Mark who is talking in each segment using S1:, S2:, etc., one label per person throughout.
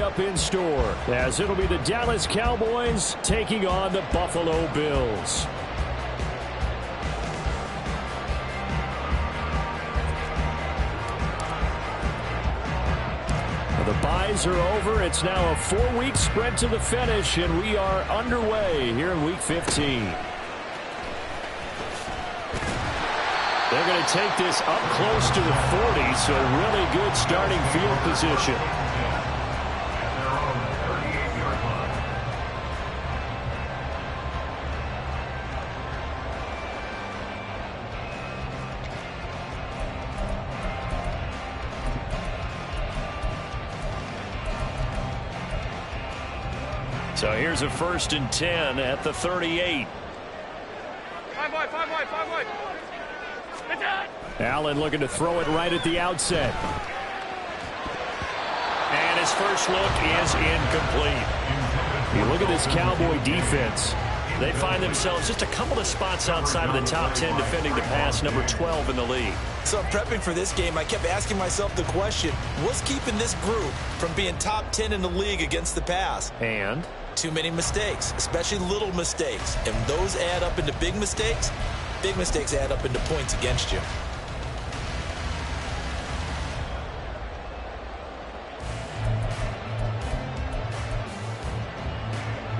S1: Up in store, as it'll be the Dallas Cowboys taking on the Buffalo Bills. The byes are over. It's now a 4-week sprint to the finish, and we are underway here in Week 15. They're going to take this up close to the 40, so really good starting field position. So here's a 1st and 10 at the 38.
S2: Five wide.
S1: Allen looking to throw it right at the outset. And his first look is incomplete. You look at this Cowboy defense. They find themselves just a couple of spots outside of the top 10 defending the pass, number 12 in the league.
S3: So prepping for this game, I kept asking myself the question, what's keeping this group from being top 10 in the league against the pass?
S1: And?
S3: Too many mistakes, especially little mistakes. And those add up into big mistakes. Big mistakes add up into points against you.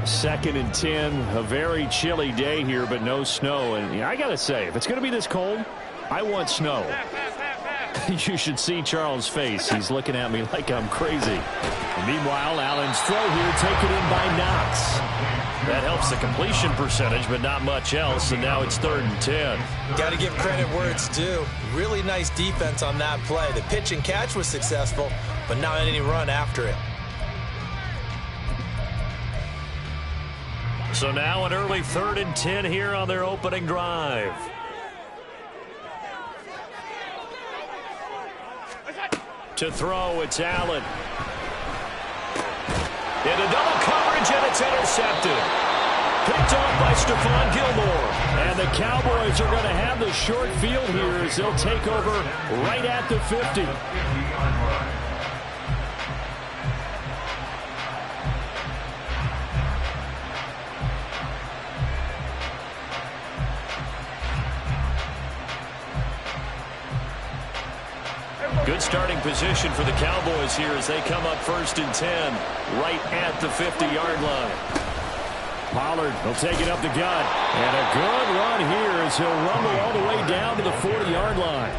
S1: Second and 10, a very chilly day here, but no snow. And I got to say, if it's going to be this cold, I want snow. You should see Charles' face. He's looking at me like I'm crazy. And meanwhile, Allen's throw here taken in by Knox. That helps the completion percentage, but not much else. And now it's 3rd and 10.
S3: Got to give credit where it's due. Really nice defense on that play. The pitch and catch was successful, but not any run after it.
S1: So now an early 3rd and 10 here on their opening drive. To throw, it's Allen. Into double coverage, and it's intercepted. Picked off by Stephon Gilmore. And the Cowboys are going to have the short field here as they'll take over right at the 50. Good starting position for the Cowboys here as they come up 1st and 10 right at the 50-yard line. Pollard will take it up the gut. And a good run here as he'll rumble all the way down to the 40-yard line.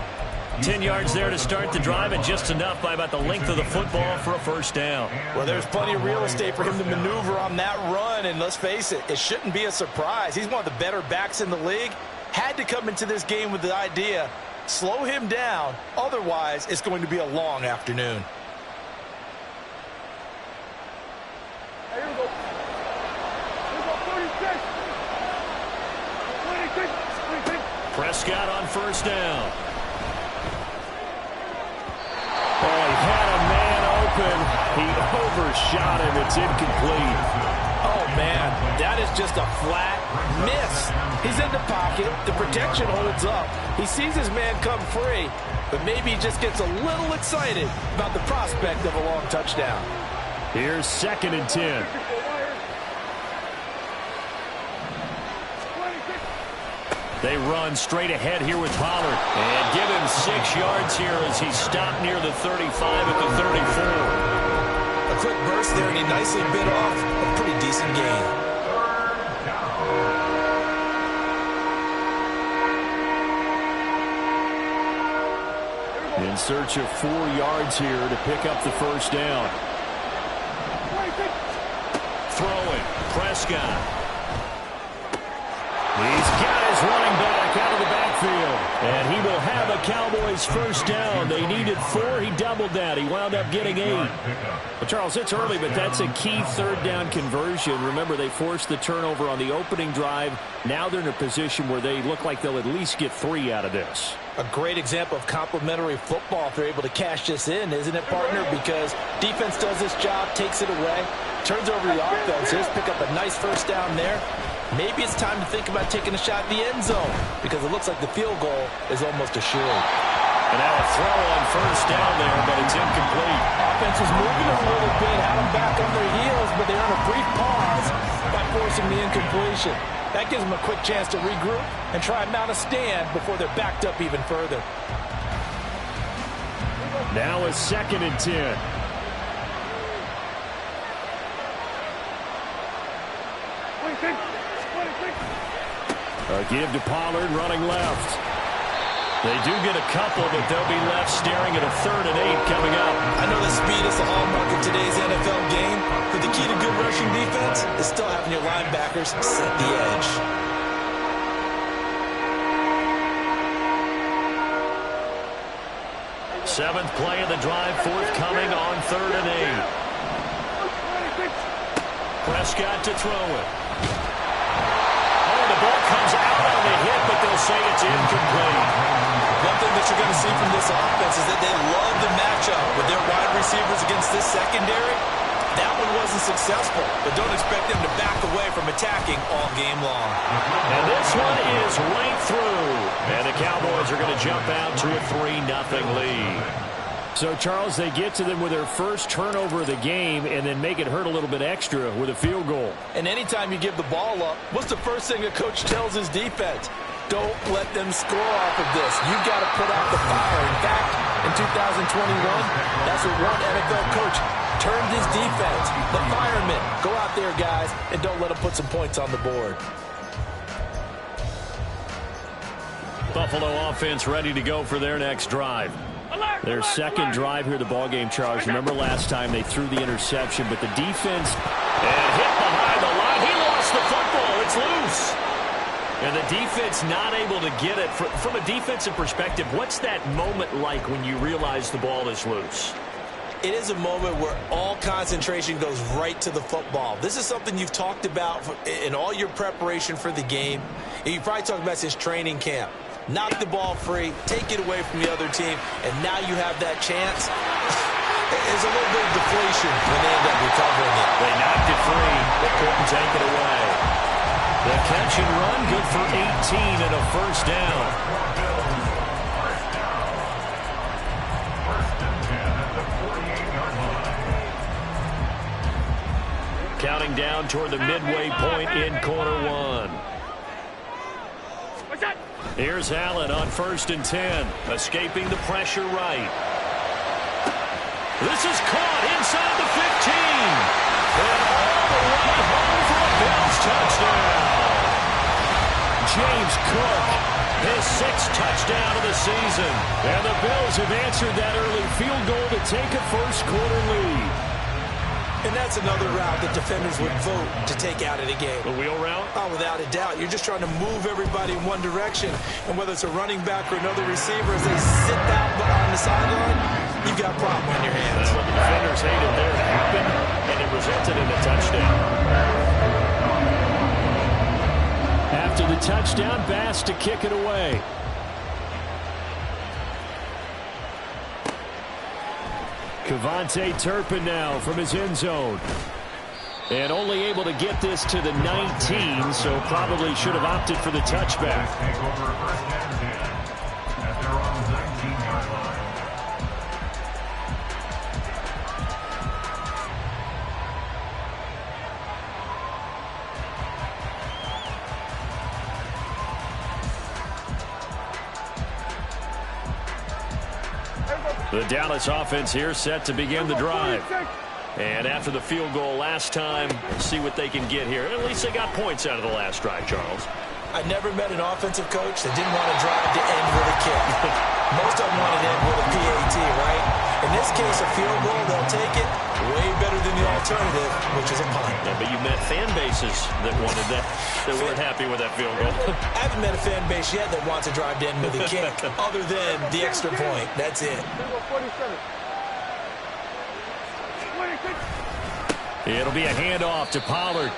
S1: 10 yards there to start the drive, and just enough by about the length of the football for a 1st down.
S3: Well, there's plenty of real estate for him to maneuver on that run, and let's face it, it shouldn't be a surprise. He's one of the better backs in the league. Had to come into this game with the idea, slow him down, otherwise it's going to be a long afternoon.
S2: Here we go. 46.
S1: Prescott on 1st down. Oh, he had a man open. He overshot him. It's incomplete.
S3: Oh, man, that is just a flat miss. He's in the pocket. The protection holds up. He sees his man come free, but maybe he just gets a little excited about the prospect of a long touchdown.
S1: Here's 2nd and 10. They run straight ahead here with Pollard. And give him 6 yards here as he stopped near the 35 at the 34.
S3: A quick burst there, and he nicely bit off a pretty decent gain.
S1: In search of 4 yards here to pick up the 1st down. Throwing, Prescott. He's got his running back out of the backfield. And he will have a Cowboys 1st down. They needed 4. He doubled that. He wound up getting 8. Well, Charles, it's early, but that's a key 3rd down conversion. Remember, they forced the turnover on the opening drive. Now they're in a position where they look like they'll at least get 3 out of this.
S3: A great example of complementary football if they're able to cash this in, isn't it, partner? Because defense does this job, takes it away, turns over the offense. Here's pick up a nice 1st down there. Maybe it's time to think about taking a shot at the end zone because it looks like the field goal is almost assured.
S1: And now a throw on first down there, but it's incomplete.
S3: Offense was moving a little bit, had them back on their heels, but they're on a brief pause by forcing the incompletion. That gives them a quick chance to regroup and try and mount a stand before they're backed up even further.
S1: Now a 2nd and 10. A give to Pollard running left. They do get a couple, but they'll be left staring at a 3rd and 8 coming up.
S3: I know that speed is the hallmark of today's NFL game, but the key to good rushing defense is still having your linebackers set the edge.
S1: Seventh play of the drive, forthcoming on 3rd and 8. Prescott to throw it. Oh, the ball comes out on the hit, but they'll say it's incomplete.
S3: One thing that you're going to see from this offense is that they love the matchup with their wide receivers against this secondary. That one wasn't successful, but don't expect them to back away from attacking all game long.
S1: And this one is right through. And the Cowboys are going to jump out to a 3-0 lead. So, Charles, they get to them with their first turnover of the game and then make it hurt a little bit extra with a field goal.
S3: And anytime you give the ball up, what's the first thing a coach tells his defense? Don't let them score off of this. You've got to put out the fire. In fact, in 2021, that's what one NFL coach termed his defense. The firemen. Go out there, guys, and don't let them put some points on the board.
S1: Buffalo offense ready to go for their next drive. Their second drive here, the ballgame, Charles. Remember last time they threw the interception, but the defense and hit behind the line. He lost the football. It's loose. And the defense not able to get it. From a defensive perspective, what's that moment like when you realize the ball is loose?
S3: It is a moment where all concentration goes right to the football. This is something you've talked about in all your preparation for the game. And you probably talked about since training camp. Knock the ball free, take it away from the other team, and now you have that chance. There's a little bit of deflation when they end up recovering it.
S1: They knocked it free. They couldn't take it away. The catch and run, good for 18 and a first down. Counting down toward the midway point in quarter one. Here's Allen on 1st and 10, escaping the pressure right. This is caught inside the 15. And all the way home for a Bills touchdown. James Cook, his 6th touchdown of the season. And the Bills have answered that early field goal to take a first quarter lead.
S3: And that's another route that defenders would vote to take out of the game.
S1: The wheel route?
S3: Oh, without a doubt. You're just trying to move everybody in one direction. And whether it's a running back or another receiver, as they sit down on the sideline, you've got a problem on your hands.
S1: That's what the defenders hated there to happen, and it resulted in a touchdown. After the touchdown, Bass to kick it away. Kevontae Turpin now from his end zone. And only able to get this to the 19, so probably should have opted for the touchback. The Dallas offense here set to begin the drive. And after the field goal last time, see what they can get here. At least they got points out of the last drive, Charles.
S3: I never met an offensive coach that didn't want to drive to end with a kick. Most of them want to end with a PAT, right? In this case, a field goal, they'll take it. Way better than the alternative, which is a punt.
S1: Yeah, but you met fan bases that wanted that, that weren't happy with that field goal.
S3: I haven't met a fan base yet that wants to drive to end with a kick, other than the extra point. That's it.
S1: It'll be a handoff to Pollard.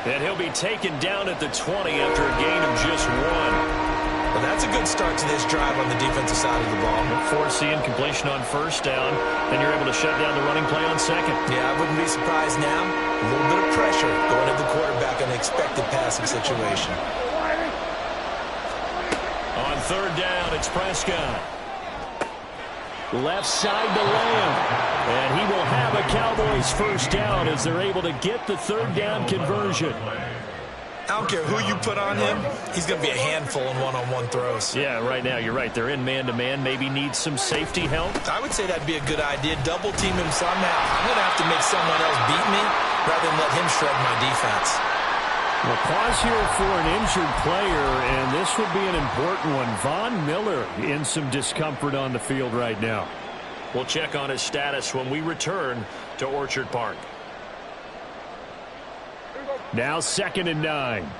S1: And he'll be taken down at the 20 after a gain of just 1.
S3: Well, that's a good start to this drive on the defensive side of the ball.
S1: Force the incompletion on first down, and you're able to shut down the running play on second.
S3: Yeah, I wouldn't be surprised now. A little bit of pressure going at the quarterback on an expected passing situation.
S1: On third down, it's Prescott. Left side to Lamb. And he will have a Cowboys first down as they're able to get the third down conversion.
S3: I don't care who you put on him, he's going to be a handful in one-on-one throws.
S1: Yeah, right now, you're right. They're in man-to-man. Maybe need some safety help.
S3: I would say that'd be a good idea. Double team him somehow. I'm going to have to make someone else beat me rather than let him shred my defense.
S1: Well, pause here for an injured player, and this would be an important one. Von Miller in some discomfort on the field right now. We'll check on his status when we return to Orchard Park. Now 2nd and 9.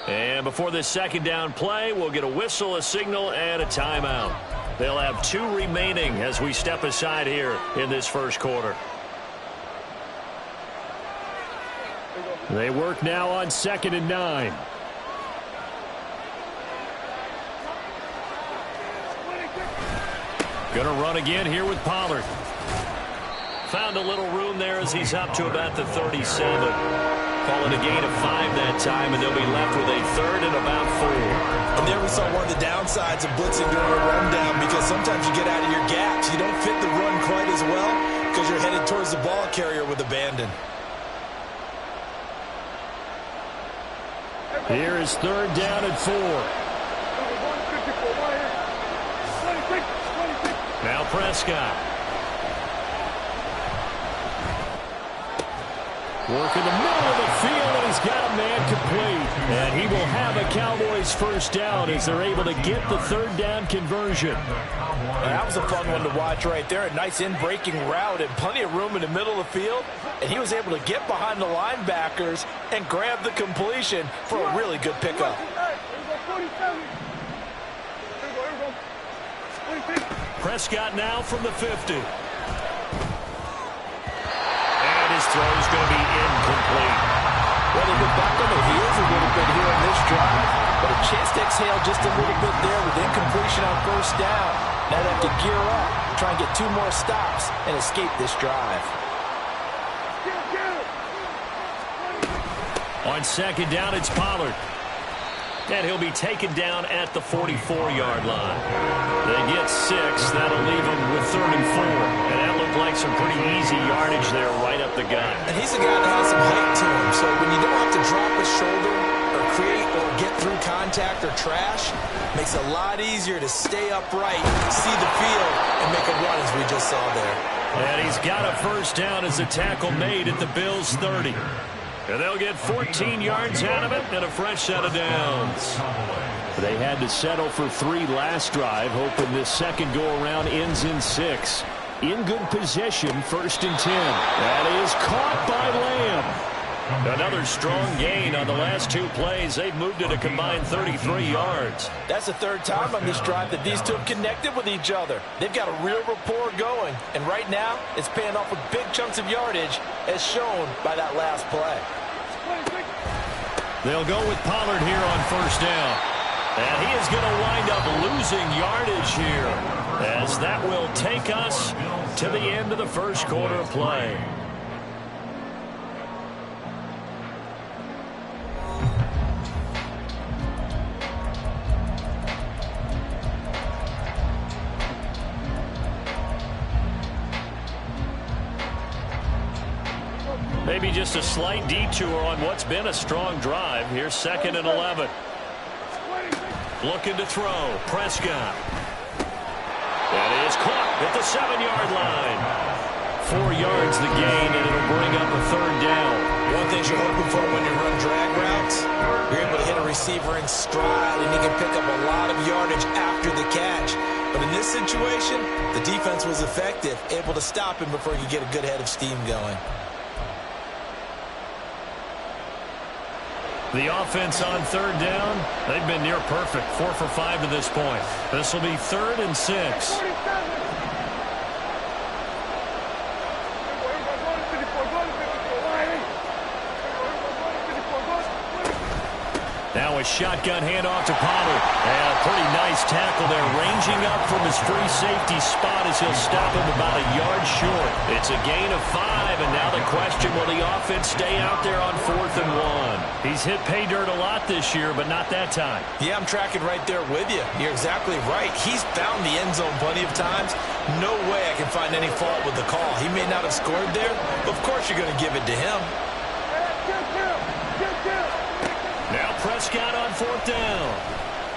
S1: And before this second down play, we'll get a whistle, a signal, and a timeout. They'll have 2 remaining as we step aside here in this first quarter. They work now on 2nd and 9. Gonna run again here with Pollard. Found a little room there as he's up to about the 37. Call it a gain of 5 that time, and they'll be left with a 3rd and about 4.
S3: And there we saw one of the downsides of blitzing during a rundown, because sometimes you get out of your gaps. You don't fit the run quite as well because you're headed towards the ball carrier with abandon.
S1: Here is 3rd down and 4. Now Prescott. Work in the middle of the field, and he's got a man complete. And he will have a Cowboys first down as they're able to get the 3rd down conversion.
S3: And that was a fun one to watch right there. A nice in-breaking route and plenty of room in the middle of the field. And he was able to get behind the linebackers and grab the completion for a really good pickup.
S1: Prescott now from the 50. His throw is going to be incomplete.
S3: Well, they look back on their heels a little bit here on this drive, but a chance to exhale just a little bit there with incompletion on first down. Now they have to gear up, try and get 2 more stops, and escape this drive.
S1: On 2nd down, it's Pollard. And he'll be taken down at the 44-yard line. They get 6. That'll leave them with 3rd and 4. And that looked like some pretty easy yardage there right up the gut.
S3: And he's a guy that has some height to him, so when you don't have to drop his shoulder or create or get through contact or trash, makes it a lot easier to stay upright, see the field, and make a run as we just saw there.
S1: And he's got a first down as a tackle made at the Bills' 30. And they'll get 14 yards out of it and a fresh set of downs. They had to settle for 3 last drive, hoping this second go-around ends in 6. In good position, 1st and 10. That is caught by Lamb. Another strong gain on the last 2 plays. They've moved it a combined 33 yards.
S3: That's the 3rd time on this drive that these 2 have connected with each other. They've got a real rapport going, and right now it's paying off with big chunks of yardage, as shown by that last play.
S1: They'll go with Pollard here on first down. And he is going to wind up losing yardage here, as that will take us to the end of the first quarter of play. Maybe just a slight detour on what's been a strong drive. Here's 2nd and 11. Looking to throw. Prescott. That is caught at the 7-yard line. 4 yards the gain, and it'll bring up a 3rd down.
S3: One thing you're hoping for when you run drag routes, you're able to hit a receiver in stride, and he can pick up a lot of yardage after the catch. But in this situation, the defense was effective, able to stop him before he could get a good head of steam going.
S1: The offense on 3rd down, they've been near perfect. 4 for 5 to this point. This will be 3rd and 6. Now Now a shotgun handoff to Pollard. And a pretty nice tackle there, ranging up from his free safety spot as he'll stop him about a yard short. It's a gain of 5, and now the question, will the offense stay out there on 4th and 1? He's hit pay dirt a lot this year, but not that time.
S3: Yeah, I'm tracking right there with you. You're exactly right. He's found the end zone plenty of times. No way I can find any fault with the call. He may not have scored there, but of course you're going to give it to him.
S1: Now Prescott on 4th down.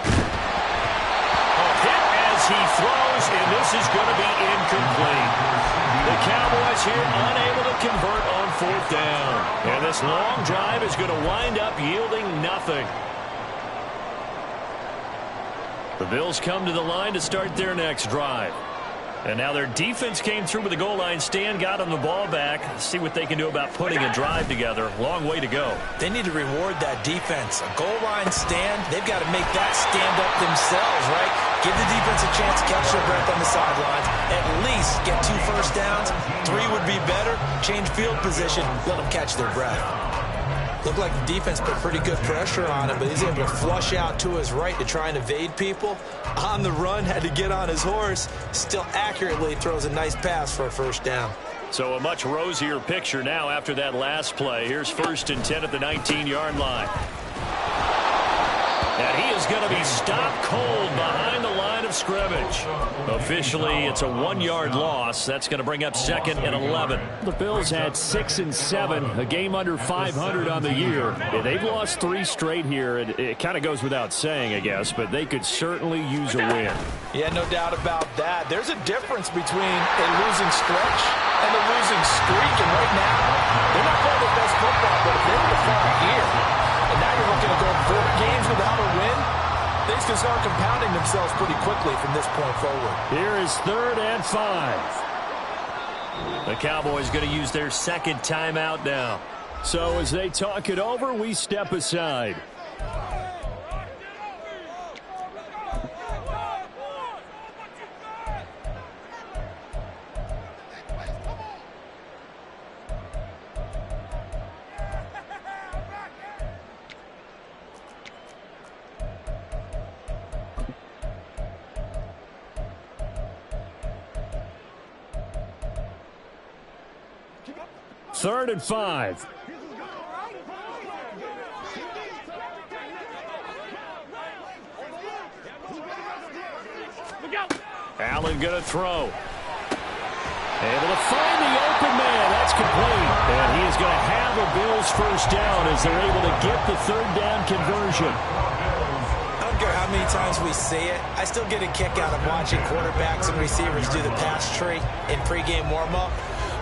S1: A hit as he throws, and this is going to be incomplete. The Cowboys here unable to convert on 4th down. And this long drive is going to wind up yielding nothing. The Bills come to the line to start their next drive. And now their defense came through with the goal line stand, got them the ball back. See what they can do about putting a drive together. Long way to go.
S3: They need to reward that defense. A goal line stand, they've got to make that stand up themselves, right? Give the defense a chance to catch their breath on the sidelines. At least get 2 first downs. 3 would be better. Change field position. Let them catch their breath. Looked like the defense put pretty good pressure on him, but he's able to flush out to his right to try and evade people. On the run, had to get on his horse. Still accurately throws a nice pass for a first down.
S1: So a much rosier picture now after that last play. Here's 1st and 10 at the 19-yard line. And he is going to be stopped cold behind the line of scrimmage. Officially, it's a 1-yard loss. That's going to bring up 2nd and 11. The Bills had 6 and 7, a game under 500 on the year. They've lost 3 straight here. It kind of goes without saying, I guess, but they could certainly use a win.
S3: Yeah, no doubt about that. There's a difference between a losing stretch and a losing streak. And right now, they're not playing their best football, but if they're the fall here, and now you're looking to go 4 games without a win, things can start compounding themselves pretty quickly from this point forward.
S1: Here is 3rd and 5. The Cowboys going to use their 2nd timeout now. So as they talk it over, we step aside. Third and 5. Allen going to throw. Able to find the open man. That's complete. And he is going to have a Bills first down as they're able to get the 3rd down conversion.
S3: I don't care how many times we see it. I still get a kick out of watching quarterbacks and receivers do the pass tree in pregame warm-up.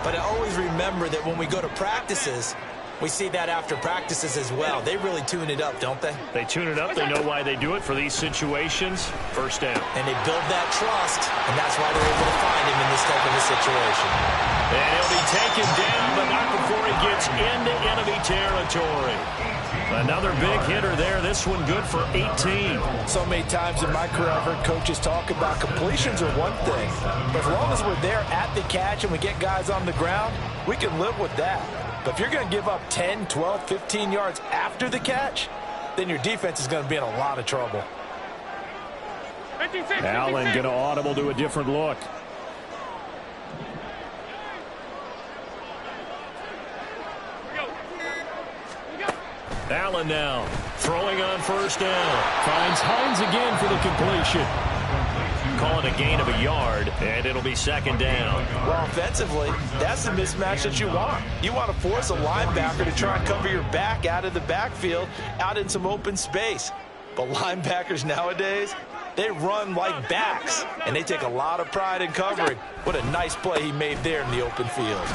S3: But I always remember that when we go to practices, we see that after practices as well. They really tune it up, don't they?
S1: They tune it up. They know why they do it for these situations. First down.
S3: And they build that trust, and that's why they're able to find him in this type of a situation.
S1: And he'll be taken down, but not before he gets into enemy territory. Another big hitter there. This one good for 18.
S3: So many times in my career I've heard coaches talk about completions are one thing. But as long as we're there at the catch and we get guys on the ground, we can live with that. But if you're going to give up 10, 12, 15 yards after the catch, then your defense is going to be in a lot of trouble.
S1: Allen going to audible to a different look. Allen now throwing on first down. Finds Hines again for the completion. Call it a gain of a yard, and it'll be 2nd down.
S3: Well, offensively, that's the mismatch that you want. You want to force a linebacker to try and cover your back out of the backfield, out in some open space. But linebackers nowadays, they run like backs, and they take a lot of pride in covering. What a nice play he made there in the open field.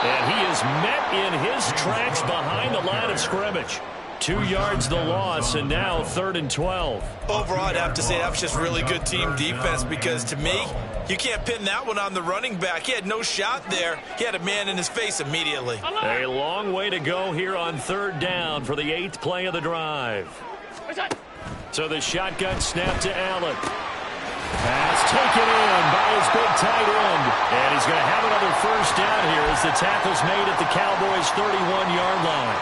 S1: And he is met in his tracks behind the line of scrimmage. 2 yards the loss, and now 3rd and 12.
S3: Overall, I'd have to say that was just really good team defense because, to me, you can't pin that one on the running back. He had no shot there. He had a man in his face immediately.
S1: A long way to go here on 3rd down for the 8th play of the drive. So the shotgun snap to Allen. Pass taken in by his big tight end. And he's going to have another first down here as the tackle's made at the Cowboys' 31-yard line.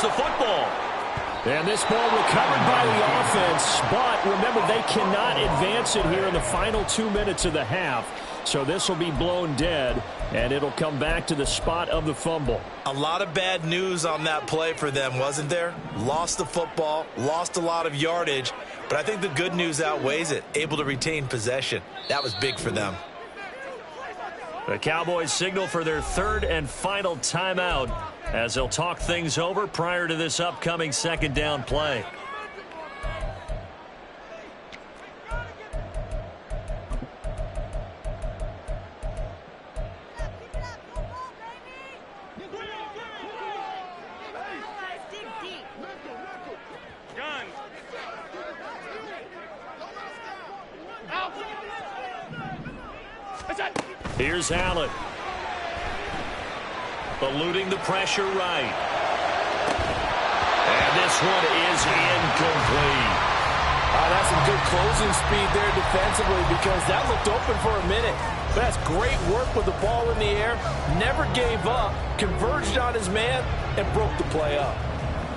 S1: the football. And this ball recovered by the offense, but remember, they cannot advance it here in the final 2 minutes of the half. So this will be blown dead, and it'll come back to the spot of the fumble.
S3: A lot of bad news on that play for them, wasn't there? Lost the football, lost a lot of yardage, but I think the good news outweighs it. Able to retain possession. That was big for them.
S1: The Cowboys signal for their third and final timeout as they'll talk things over prior to this upcoming second down play. Here's Allen. Eluding the pressure right. And this one is incomplete.
S4: That's some good closing speed there defensively because that looked open for a minute. But that's great work with the ball in the air. Never gave up. Converged on his man and broke the play up.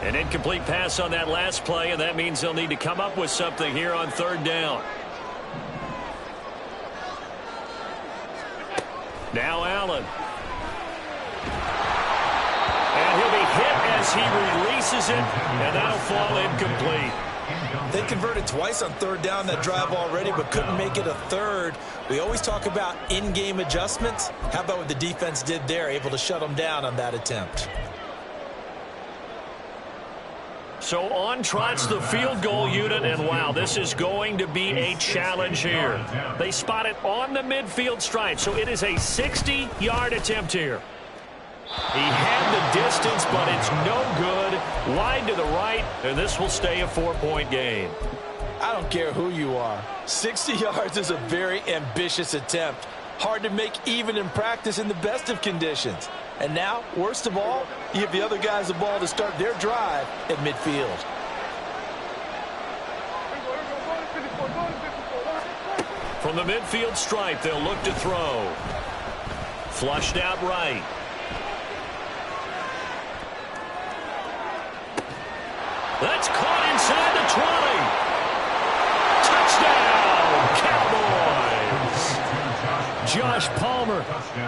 S1: An incomplete pass on that last play, and that means they'll need to come up with something here on third down. Now Allen. And he'll be hit as he releases it, and that'll fall incomplete.
S3: They converted twice on third down that drive already, but couldn't make it a third. We always talk about in-game adjustments. How about what the defense did there, able to shut them down on that attempt?
S1: So on trots the field goal unit, and wow, this is going to be a challenge here. They spot it on the midfield stripe, so it is a 60-yard attempt here. He had the distance, but it's no good. Wide to the right, and this will stay a 4-point game.
S4: I don't care who you are. 60 yards is a very ambitious attempt. Hard to make even in practice in the best of conditions. And now, worst of all, you give the other guys the ball to start their drive at midfield.
S1: From the midfield stripe, they'll look to throw. Flushed out right. That's caught inside the 20. Touchdown, Cowboys! Josh Palmer,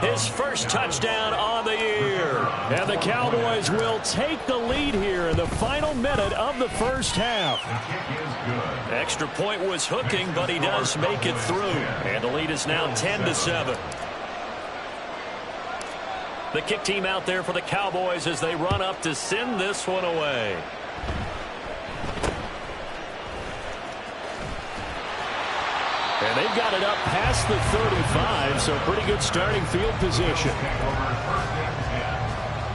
S1: his first touchdown on the year. And the Cowboys will take the lead here in the final minute of the first half. Extra point was hooking, but he does make it through. And the lead is now 10-7. The kick team out there for the Cowboys as they run up to send this one away. And they've got it up past the 35, so pretty good starting field position.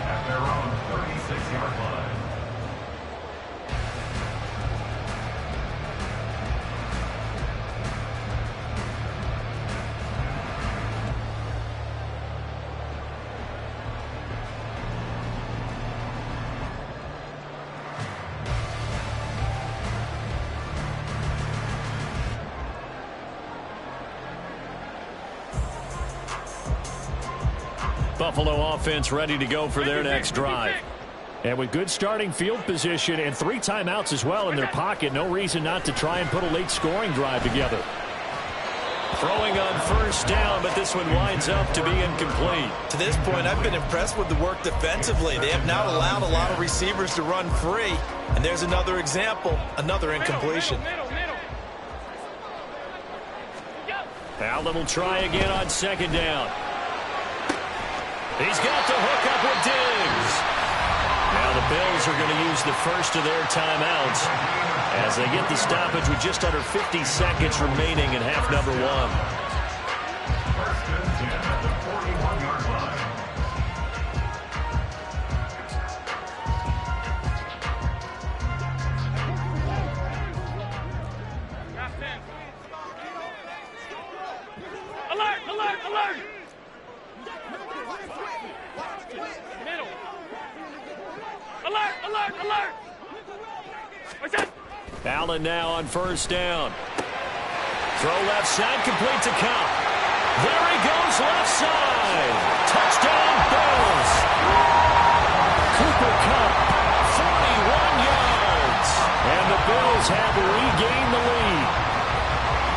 S5: At their own 36-yard line.
S1: Buffalo offense ready to go for their next drive. And with good starting field position and 3 timeouts as well in their pocket, no reason not to try and put a late scoring drive together. Throwing on first down, but this one winds up to be incomplete.
S3: To this point, I've been impressed with the work defensively. They have not allowed a lot of receivers to run free. And there's another example, another incompletion.
S1: Allen will try again on second down. He's got the hook up with Diggs. Now the Bills are going to use the first of their timeouts as they get the stoppage with just under 50 seconds remaining in half number 1.
S5: First and 10 at the 41-yard line.
S2: Alert! Alert! Alert! Middle. Alert! Alert! Alert! What's that?
S1: Allen now on first down. Throw left side, complete to Cup. There he goes left side. Touchdown Bills. Cooper Kupp Cowboys have regained the lead.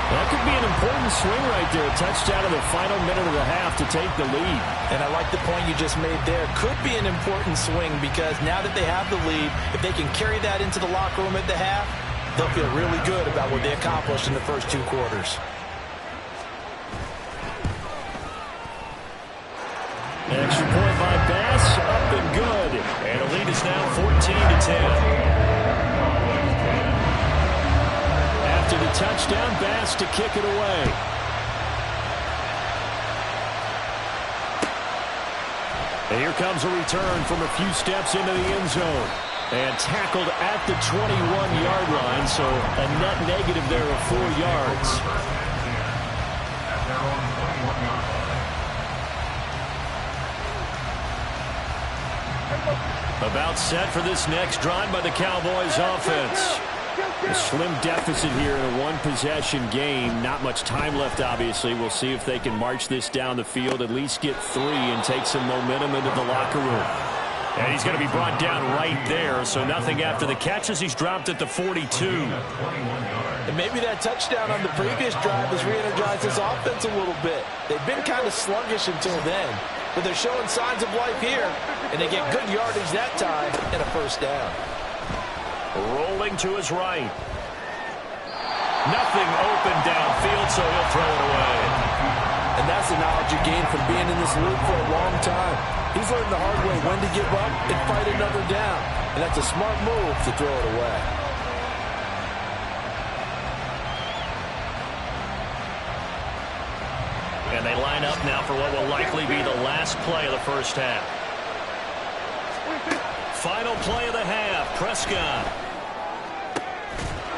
S1: That could be an important swing right there. A touchdown in the final minute of the half to take the lead.
S3: And I like the point you just made there. Could be an important swing because now that they have the lead, if they can carry that into the locker room at the half, they'll feel really good about what they accomplished in the first 2 quarters.
S1: Extra point by Bass, up and good. And the lead is now 14-10. After the touchdown, Bass to kick it away. And here comes a return from a few steps into the end zone. And tackled at the 21-yard line, so a net negative there of 4 yards. About set for this next drive by the Cowboys offense. A slim deficit here in a one-possession game. Not much time left, obviously. We'll see if they can march this down the field, at least get 3, and take some momentum into the locker room. And he's going to be brought down right there, so nothing after the catch as he's dropped at the 42.
S3: And maybe that touchdown on the previous drive has re-energized this offense a little bit. They've been kind of sluggish until then, but they're showing signs of life here, and they get good yardage that time and a first down.
S1: Rolling to his right. Nothing open downfield, so he'll throw it away.
S3: And that's the knowledge you gain from being in this league for a long time. He's learned the hard way when to give up and fight another down. And that's a smart move to throw it away.
S1: And they line up now for what will likely be the last play of the first half. Final play of the half, Prescott.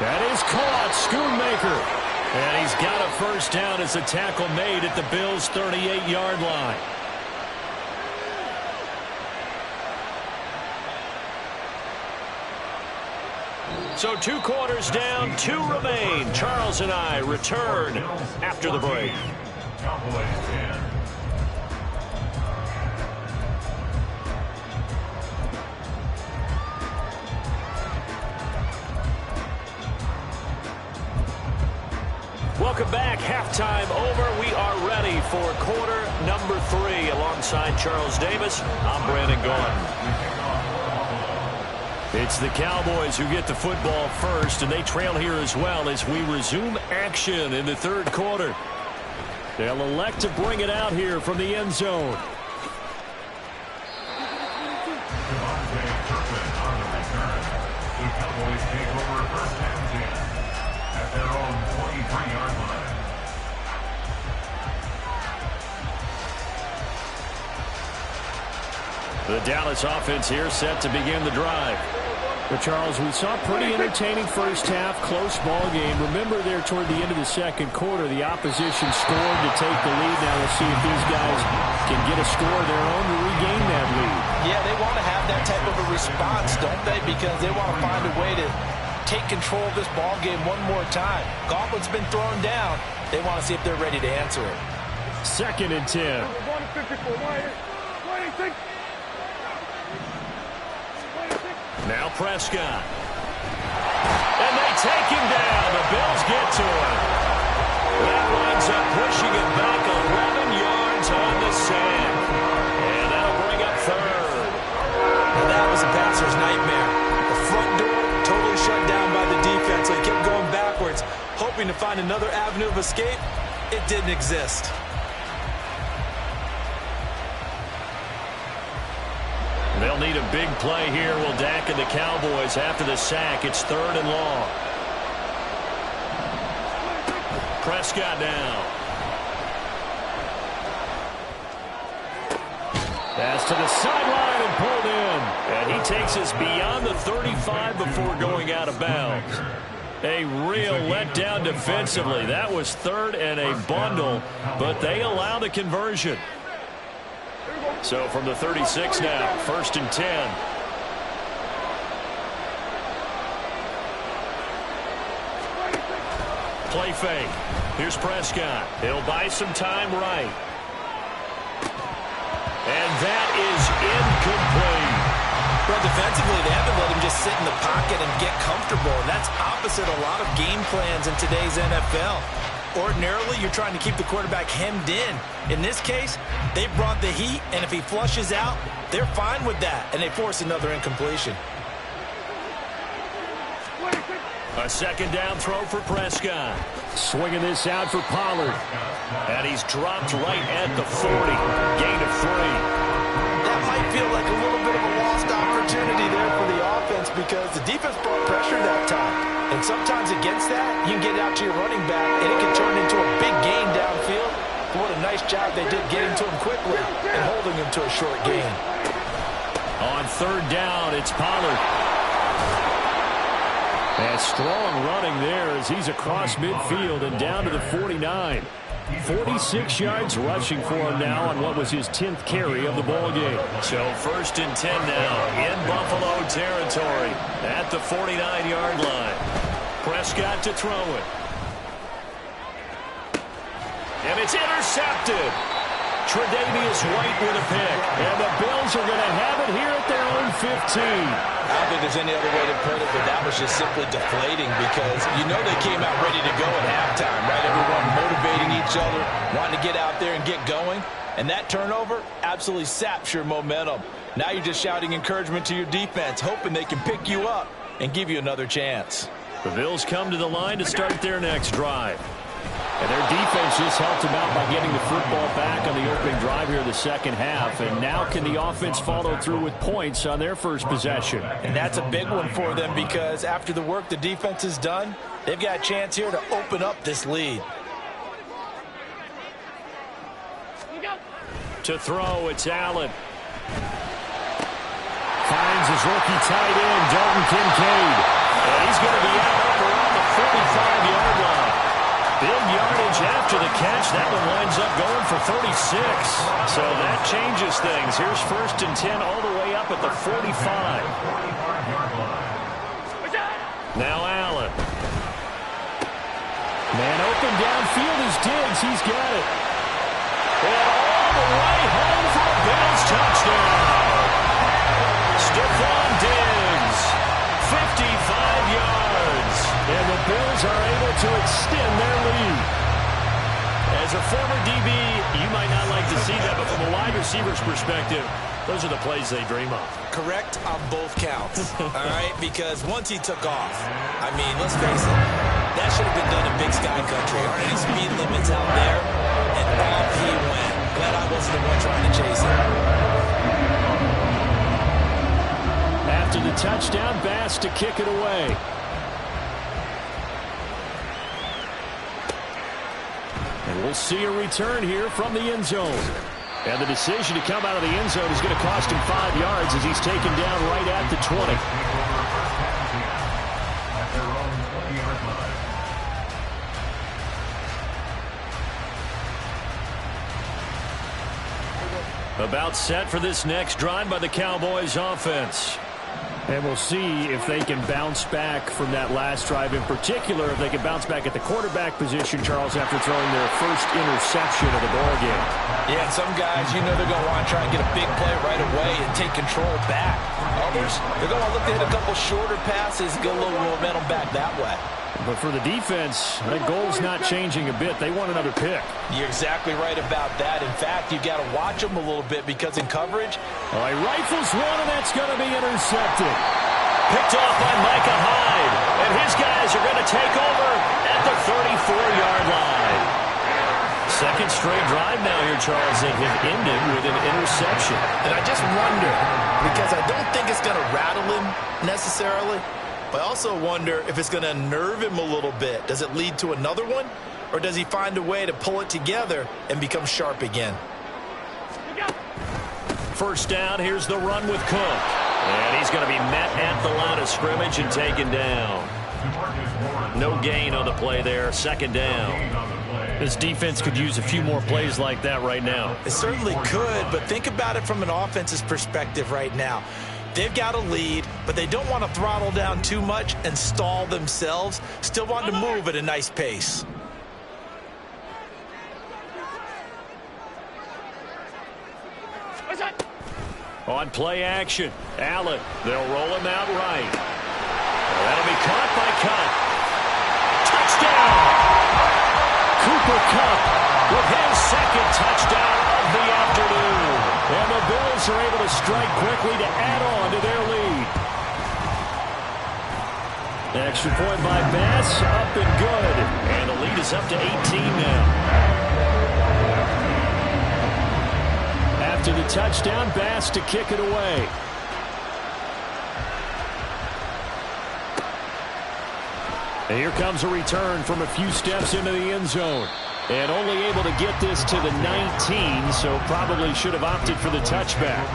S1: That is caught, Schoonmaker. And he's got a first down as a tackle made at the Bills' 38-yard line. So 2 quarters down, 2 remain. Charles and I return after the break.
S5: Cowboys 10.
S1: Welcome back. Halftime over. We are ready for quarter number 3. Alongside Charles Davis, I'm Brandon Gaudin. It's the Cowboys who get the football first, and they trail here as well as we resume action in the 3rd quarter. They'll elect to bring it out here from the end zone.
S5: Devontae Turpin on the return. The Cowboys take over first and 10 at their own 23-yard line.
S1: The Dallas offense here set to begin the drive. But Charles, we saw a pretty entertaining first half, close ball game. Remember there toward the end of the 2nd quarter, the opposition scored to take the lead. Now we'll see if these guys can get a score of their own to regain that lead.
S3: Yeah, they want to have that type of a response, don't they? Because they want to find a way to take control of this ball game one more time. Gauntlet's been thrown down. They want to see if they're ready to answer it.
S1: 2nd and 10. Now Prescott. And they take him down. The Bills get to him. That winds up pushing it back 11 yards on the sand. And that'll bring up 3rd.
S3: Now that was a passer's nightmare. The front door totally shut down by the defense. So he kept going backwards, hoping to find another avenue of escape. It didn't exist.
S1: They'll need a big play here. Will Dak and the Cowboys after the sack. It's 3rd and long. Prescott now. Pass to the sideline and pulled in. And he takes us beyond the 35 before going out of bounds. A real letdown defensively. That was 3rd and a bundle, but they allow the conversion. So from the 36 now, 1st and 10. Play fake. Here's Prescott. He'll buy some time right. And that is incomplete.
S3: Well, defensively, they haven't let him just sit in the pocket and get comfortable. And that's opposite a lot of game plans in today's NFL. Ordinarily, you're trying to keep the quarterback hemmed in. In this case, they brought the heat, and if he flushes out, they're fine with that, and they force another incompletion.
S1: A second down throw for Prescott. Swinging this out for Pollard. And he's dropped right at the 40. Gain of 3.
S3: That might feel like a little bit of a lost opportunity there for the offense because the defense brought pressure that time. And sometimes against that, you can get out to your running back, and it can turn into a big gain downfield. But what a nice job they did getting to him quickly and holding him to a short gain.
S1: On third down, it's Pollard. And strong running there as he's across midfield and down to the 49. 46 yards rushing for him now on what was his 10th carry of the ball game. So 1st and 10 now in Buffalo territory at the 49-yard line. Prescott to throw it. And it's intercepted. Tre'Davious White with a pick. And the Bills are going to have it here at their own 15.
S3: I don't think there's any other way to put it, but that was just simply deflating because you know they came out ready to go at halftime, right? Everyone motivating each other, wanting to get out there and get going. And that turnover absolutely saps your momentum. Now you're just shouting encouragement to your defense, hoping they can pick you up and give you another chance.
S1: The Bills come to the line to start their next drive. And their defense just helped them out by getting the football back on the opening drive here in the second half. And now can the offense follow through with points on their first possession?
S3: And that's a big one for them because after the work the defense has done, they've got a chance here to open up this lead.
S1: To throw, it's Allen. Finds his rookie tight end, Dalton Kincaid. And he's going to be out up around the 45-yard line. Big yardage after the catch. That one winds up going for 36. So that changes things. Here's 1st and 10 all the way up at the 45. Now Allen. Man open downfield is Diggs. He's got it. And all the way home for a Bills touchdown. Stephon Diggs. 55 yards. And the Bills are able to extend their lead. As a former DB, you might not like to see that, but from a wide receiver's perspective, those are the plays they dream of.
S3: Correct on both counts, all right? Because once he took off, I mean, let's face it, that should have been done in Big Sky Country. Aren't any speed limits out there? And off he went. Glad I wasn't the one trying to chase him.
S1: After the touchdown, Bass to kick it away. And we'll see a return here from the end zone. And the decision to come out of the end zone is going to cost him 5 yards as he's taken down right at the 20. About set for this next drive by the Cowboys offense. And we'll see if they can bounce back from that last drive in particular, if they can bounce back at the quarterback position, Charles, after throwing their first interception of the ball game.
S3: Yeah, and some guys, you know they're going to want to try and get a big play right away and take control back. Others, they're going to look to hit a couple shorter passes, get a little momentum back that way.
S1: But for the defense, that goal's not changing a bit. They want another pick.
S3: You're exactly right about that. In fact, you've got to watch them a little bit because in coverage.
S1: All right, rifles one, and that's going to be intercepted. Picked off by Micah Hyde. And his guys are going to take over at the 34-yard line. Second straight drive now here, Charles, that have ended with an interception.
S3: And I just wonder, because I don't think it's going to rattle him necessarily, but I also wonder if it's going to unnerve him a little bit. Does it lead to another one? Or does he find a way to pull it together and become sharp again?
S1: First down, here's the run with Cook. And he's going to be met at the line of scrimmage and taken down. No gain on the play there. Second down. This defense could use a few more plays like that right now.
S3: It certainly could, but think about it from an offense's perspective right now. They've got a lead, but they don't want to throttle down too much and stall themselves. Still want to move at a nice pace.
S1: On play action, Allen. They'll roll him out right. That'll be caught by Kupp. Touchdown! Cooper Kupp with his second touchdown of the afternoon. And the Bills are able to strike quickly to add on to their lead. Extra point by Bass, up and good. And the lead is up to 18 now. After the touchdown, Bass to kick it away. And here comes a return from a few steps into the end zone. And only able to get this to the 19, so probably should have opted for the touchback.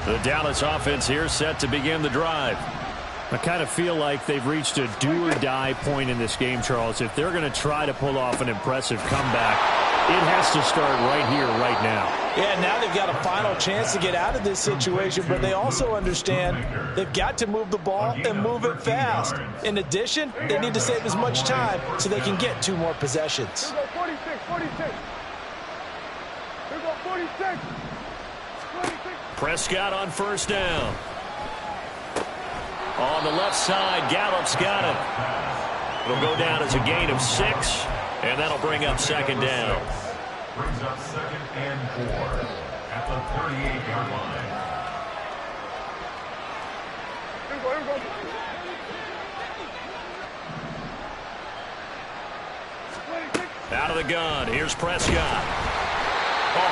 S1: The Dallas offense here set to begin the drive. I kind of feel like they've reached a do-or-die point in this game, Charles. If they're going to try to pull off an impressive comeback, it has to start right here, right now.
S4: Yeah, now they've got a final chance to get out of this situation, but they also understand they've got to move the ball and move it fast. In addition, they need to save as much time so they can get 2 more possessions.
S2: Here we go, 46, 46. Here we go, 46. 46.
S1: Prescott on first down. On the left side, Gallup's got it. It'll go down as a gain of 6, and that'll bring up second down.
S5: Brings up 2nd and 4 at the 38-yard line.
S2: Here we go, here we go. 26.
S1: Out of the gun, here's Prescott.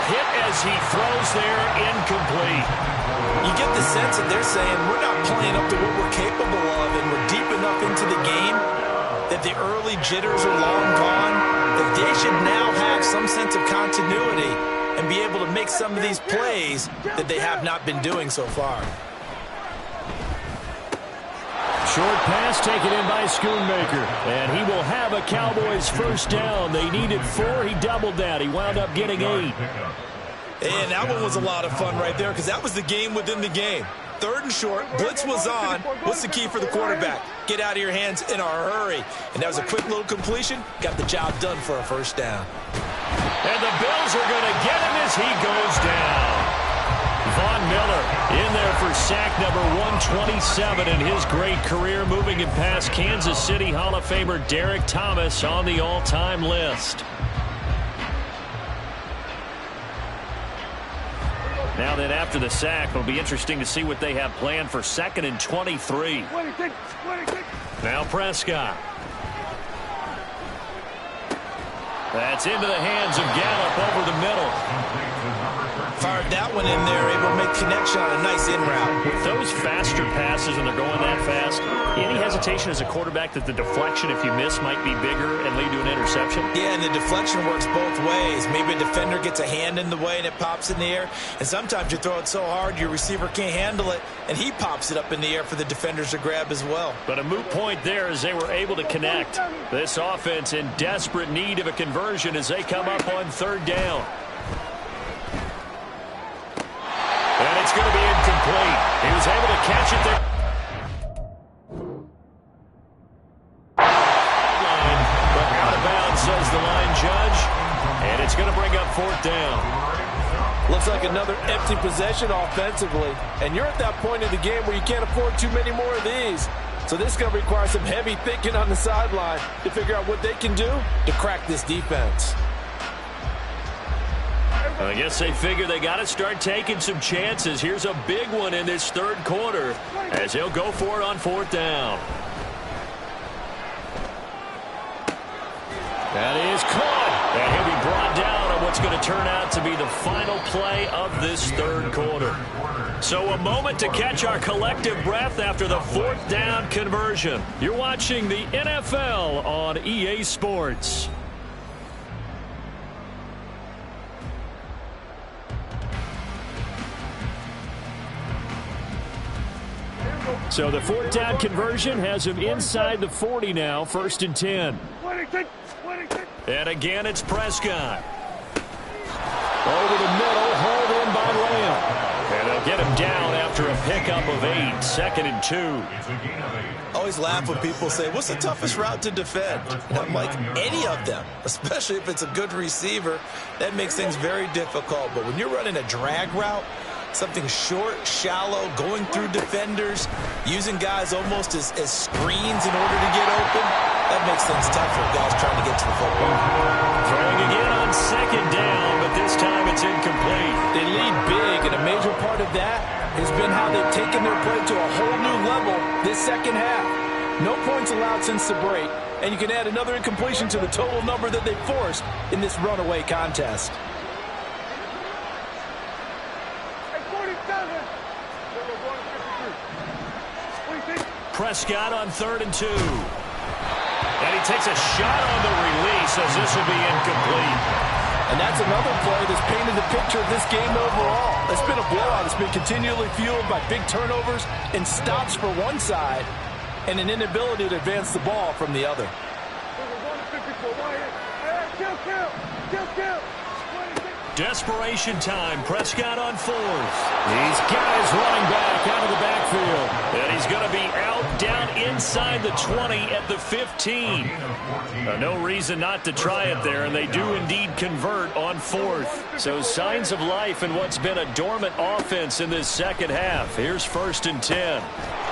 S1: Hit as he throws there, incomplete.
S4: You get the sense that they're saying we're not playing up to what we're capable of, and we're deep enough into the game that the early jitters are long gone, that they should now have some sense of continuity and be able to make some of these plays that they have not been doing so far.
S1: Short pass taken in by Schoonmaker, and he will have a Cowboys first down. They needed 4. He doubled that. He wound up getting 8.
S4: And that one was a lot of fun right there because that was the game within the game. 3rd and short, blitz was on. What's the key for the quarterback? Get out of your hands in a hurry. And that was a quick little completion. Got the job done for a first down.
S1: And the Bills are going to get him as he goes down. Von Miller in there for sack number 127 in his great career, moving him past Kansas City Hall of Famer Derek Thomas on the all-time list. Now then, after the sack, it'll be interesting to see what they have planned for 2nd and 23.
S2: 26, 26.
S1: Now Prescott. That's into the hands of Gallup over the middle.
S4: Fired that one in there, able to make connection on a nice in route.
S1: With those faster passes when they're going that fast, any hesitation as a quarterback that the deflection, if you miss, might be bigger and lead to an interception?
S4: Yeah, and the deflection works both ways. Maybe a defender gets a hand in the way and it pops in the air. And sometimes you throw it so hard your receiver can't handle it, and he pops it up in the air for the defenders to grab as well.
S1: But a moot point there as they were able to connect. This offense in desperate need of a conversion as they come up on 3rd down. And it's going to be incomplete. He was able to catch it there. But out of bounds, says the line judge. And it's going to bring up 4th down.
S4: Looks like another empty possession offensively. And you're at that point in the game where you can't afford too many more of these. So this is going to require some heavy thinking on the sideline to figure out what they can do to crack this defense.
S1: I guess they figure they got to start taking some chances. Here's a big one in this 3rd quarter as he'll go for it on 4th down. That is caught. And he'll be brought down on what's going to turn out to be the final play of this 3rd quarter. So a moment to catch our collective breath after the 4th down conversion. You're watching the NFL on EA Sports. So the 4th down conversion has him inside the 40 now, 1st and 10.
S2: 26, 26.
S1: And again, it's Prescott. Over the middle, hauled in by Lamb. And they'll get him down after a pickup of 8, 2nd and 2.
S3: I always laugh when people say, what's the toughest route to defend? And I'm like, any of them, especially if it's a good receiver. That makes things very difficult. But when you're running a drag route, something short, shallow, going through defenders, using guys almost as screens in order to get open, that makes things tough for guys trying to get to the football.
S1: Throwing again on 2nd down, but this time it's incomplete.
S4: They lead big, and a major part of that has been how they've taken their play to a whole new level this second half. No points allowed since the break, and you can add another incompletion to the total number that they forced in this runaway contest.
S1: Prescott on 3rd and 2. And he takes a shot on the release as this will be incomplete.
S4: And that's another play that's painted the picture of this game overall. It's been a blowout. It's been continually fueled by big turnovers and stops for one side and an inability to advance the ball from the other.
S1: Desperation time. Prescott on 4th. He's got his running back out of the backfield. And he's going to be out down inside the 20 at the 15. No reason not to try it there, and they do indeed convert on 4th. So signs of life in what's been a dormant offense in this second half. Here's 1st and 10.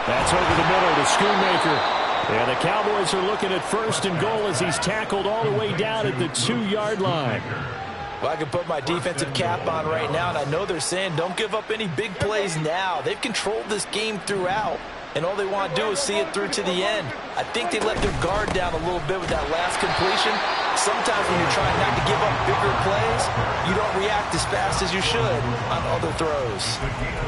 S1: That's over the middle to Schoonmaker. And the Cowboys are looking at 1st and goal as he's tackled all the way down at the 2-yard line.
S3: Well, I can put my defensive cap on right now, and I know they're saying don't give up any big plays now. They've controlled this game throughout, and all they want to do is see it through to the end. I think they let their guard down a little bit with that last completion. Sometimes when you're trying not to give up bigger plays, you don't react as fast as you should on other throws.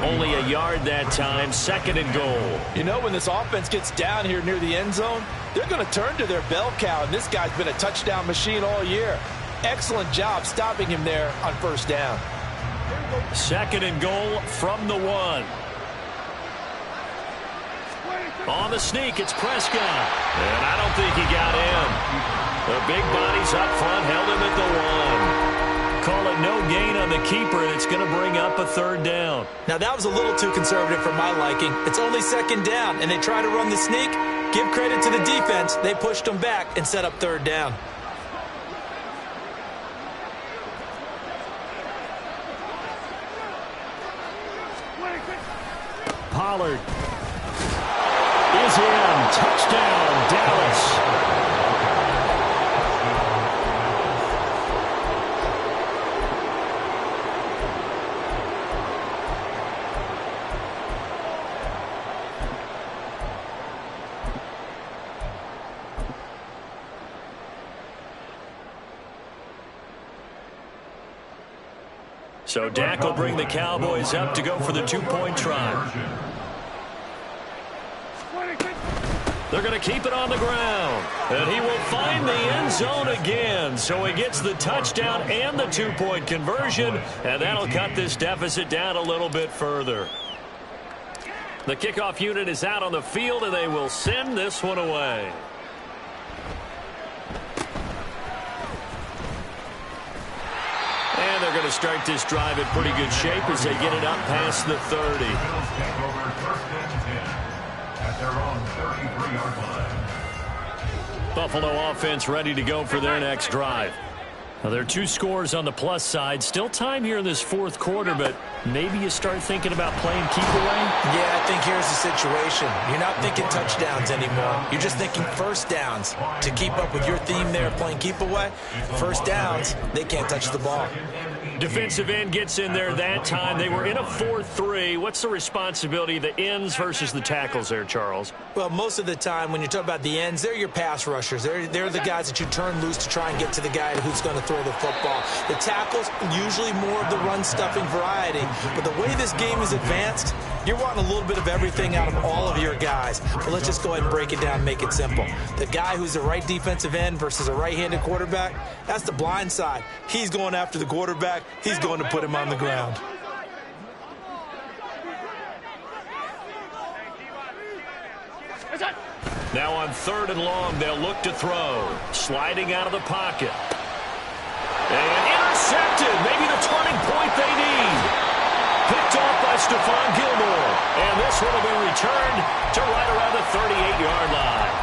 S1: Only a yard that time, 2nd and goal.
S4: You know, when this offense gets down here near the end zone, they're going to turn to their bell cow, and this guy's been a touchdown machine all year. Excellent job stopping him there on 1st down.
S1: 2nd and goal from the 1. On the sneak, it's Prescott. And I don't think he got in. The big bodies up front held him at the 1. Call it no gain on the keeper, and it's going to bring up a 3rd down.
S3: Now, that was a little too conservative for my liking. It's only 2nd down, and they try to run the sneak. Give credit to the defense. They pushed them back and set up 3rd down.
S1: Pollard is in. Touchdown, Dallas. So Dak will bring the Cowboys up to go for the 2-point try. They're going to keep it on the ground. And he will find the end zone again. So he gets the touchdown and the 2-point conversion. And that'll cut this deficit down a little bit further. The kickoff unit is out on the field, and they will send this one away. And they're going to start this drive in pretty good shape as they get it up past the 30. Buffalo offense ready to go for their next drive. Now, there are 2 scores on the plus side. Still time here in this 4th quarter, but maybe you start thinking about playing keep away?
S3: Yeah, I think here's the situation. You're not thinking touchdowns anymore. You're just thinking 1st downs. To keep up with your theme there, playing keep away, 1st downs, they can't touch the ball.
S1: Defensive end gets in there that time. They were in a 4-3. What's the responsibility of the ends versus the tackles there, Charles?
S3: Well, most of the time when you talk about the ends, they're your pass rushers. They're the guys that you turn loose to try and get to the guy who's going to throw the football. The tackles, usually more of the run-stuffing variety. But the way this game is advanced, you're wanting a little bit of everything out of all of your guys. But let's just go ahead and break it down and make it simple. The guy who's the right defensive end versus a right-handed quarterback, that's the blind side. He's going after the quarterback. He's going to put him on the ground.
S1: Now on 3rd and long, they'll look to throw. Sliding out of the pocket. And intercepted. Maybe the turning point they need. picked off by Stephon Gilmore. And this one will be returned to right around the 38-yard line.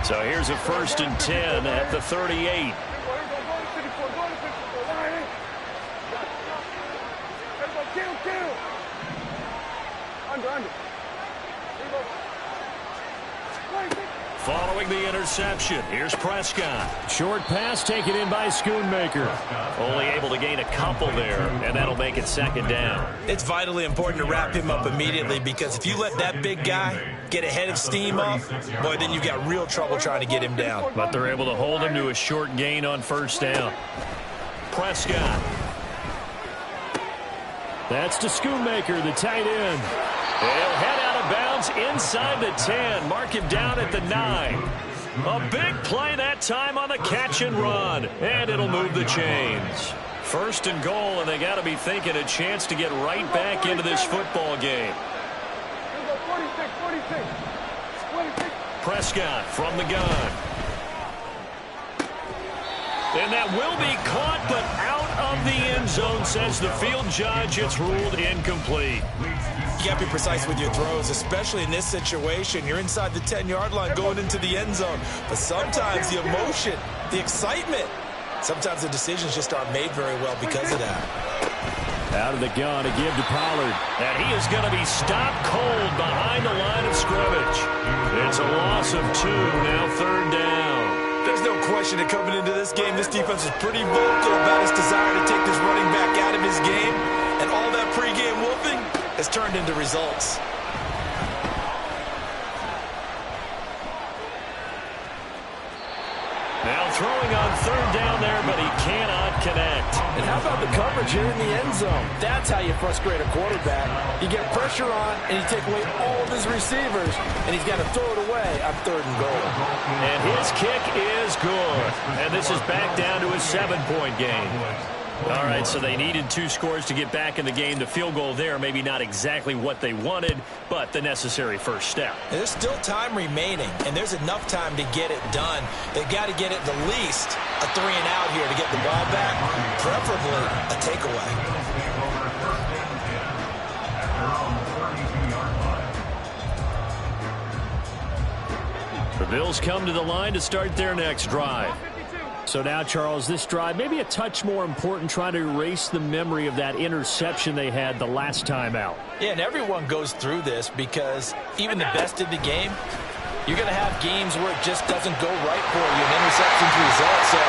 S1: So here's a 1st and 10 at the 38. Following the interception, here's Prescott. Short pass taken in by Schoonmaker. Only able to gain a couple there, and that'll make it 2nd down.
S3: It's vitally important to wrap him up immediately, because if you let that big guy get a head of steam up, boy, then you've got real trouble trying to get him down.
S1: But they're able to hold him to a short gain on 1st down. Prescott. That's to Schoonmaker, the tight end. He'll head out of bounds inside the 10. Mark him down at the 9. A big play that time on the catch and run. And it'll move the chains. 1st and goal, and they got to be thinking a chance to get right back into this football game. Prescott from the gun. And that will be caught, but out of the end zone, says the field judge. It's ruled incomplete.
S3: You got to be precise with your throws, especially in this situation. You're inside the 10-yard line going into the end zone. But sometimes the emotion, the excitement, sometimes the decisions just aren't made very well because of that.
S1: Out of the gun to give to Pollard. And he is going to be stopped cold behind the line of scrimmage. It's a loss of 2, now 3rd down.
S3: There's no question that coming into this game, this defense is pretty vocal about its desire to take this running back out of his game. And all that pregame whooping has turned into results.
S1: Now throwing on 3rd down there, but he cannot connect.
S4: And how about the coverage here in the end zone? That's how you frustrate a quarterback. You get pressure on, and you take away all of his receivers, and he's got to throw it away on 3rd and goal.
S1: And his kick is good. And this is back down to a 7-point game. All right, so they needed 2 scores to get back in the game. The field goal there, maybe not exactly what they wanted, but the necessary first step.
S3: There's still time remaining, and there's enough time to get it done. They've got to get it the least a 3 and out here to get the ball back, preferably a takeaway.
S1: The Bills come to the line to start their next drive. So now, Charles, this drive maybe a touch more important, trying to erase the memory of that interception they had the last time out.
S3: Yeah, and everyone goes through this because even the best in the game, you're going to have games where it just doesn't go right for you, and interceptions result. So,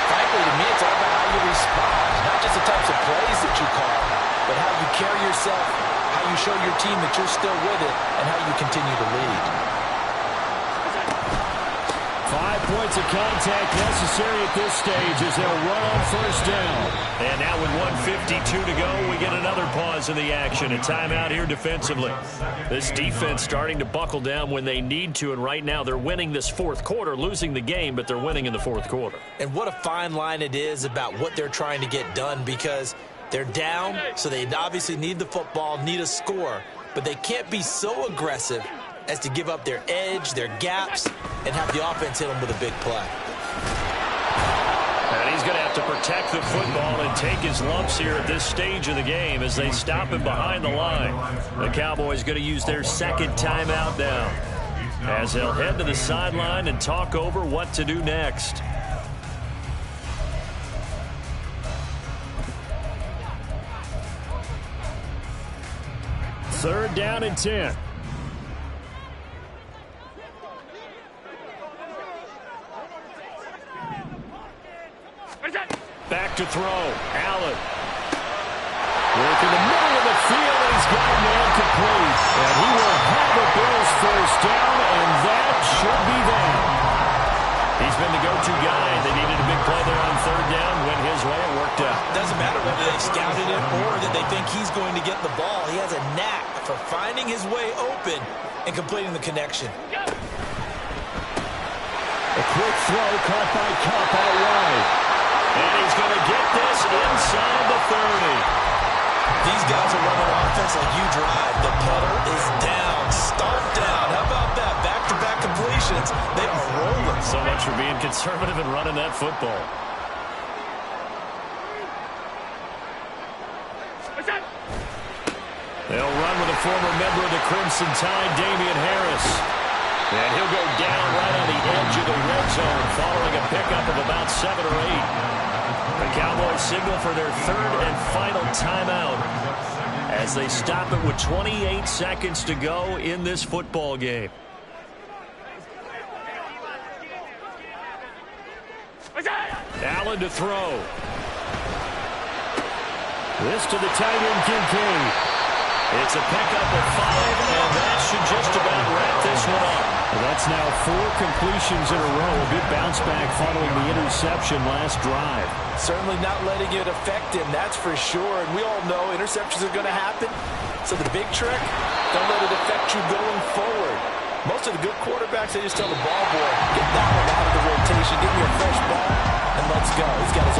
S3: frankly, to me, it's all about how you respond, not just the types of plays that you call, but how you carry yourself, how you show your team that you're still with it, and how you continue to lead.
S1: 5 points of contact necessary at this stage as they'll run on 1st down. And now with 1:52 to go, we get another pause in the action. A timeout here defensively. This defense starting to buckle down when they need to, and right now they're winning this 4th quarter, losing the game, but they're winning in the 4th quarter.
S3: And what a fine line it is about what they're trying to get done, because they're down, so they obviously need the football, need a score, but they can't be so aggressive as to give up their edge, their gaps, and have the offense hit them with a big play.
S1: And he's going to have to protect the football and take his lumps here at this stage of the game as they stop him behind the line. The Cowboys going to use their 2nd timeout now as they'll head to the sideline and talk over what to do next. Third down and 10. Back to throw. Allen. Working the middle of the field. He's got a man complete. And he will have the Bills 1st down, and that should be that. He's been the go-to guy. They needed a big play there on 3rd down. Went his way. It worked out.
S3: Doesn't matter whether they scouted it or that they think he's going to get the ball. He has a knack for finding his way open and completing the connection.
S1: A quick throw caught by Kupp out wide. And he's going to get this inside the 30.
S3: These guys are running offense like you drive. The pedal is down. Start down. How about that? Back-to-back completions. They are rolling.
S1: So much for being being conservative and running that football. They'll run with a former member of the Crimson Tide, Damian Harris. And he'll go down right on the edge of the red zone following a pickup of about 7 or 8. The Cowboys signal for their third and final timeout as they stop it with 28 seconds to go in this football game. Allen to throw. This to the tight end, Kincaid. It's a pickup of 5, and that should just about wrap this one up. Well, that's now 4 completions in a row. A good bounce back following the interception last drive.
S3: Certainly not letting it affect him, that's for sure. And we all know interceptions are going to happen. So the big trick, don't let it affect you going forward. Most of the good quarterbacks, they just tell the ball boy, get that one out of the rotation, give me a fresh ball, and let's go. He's got his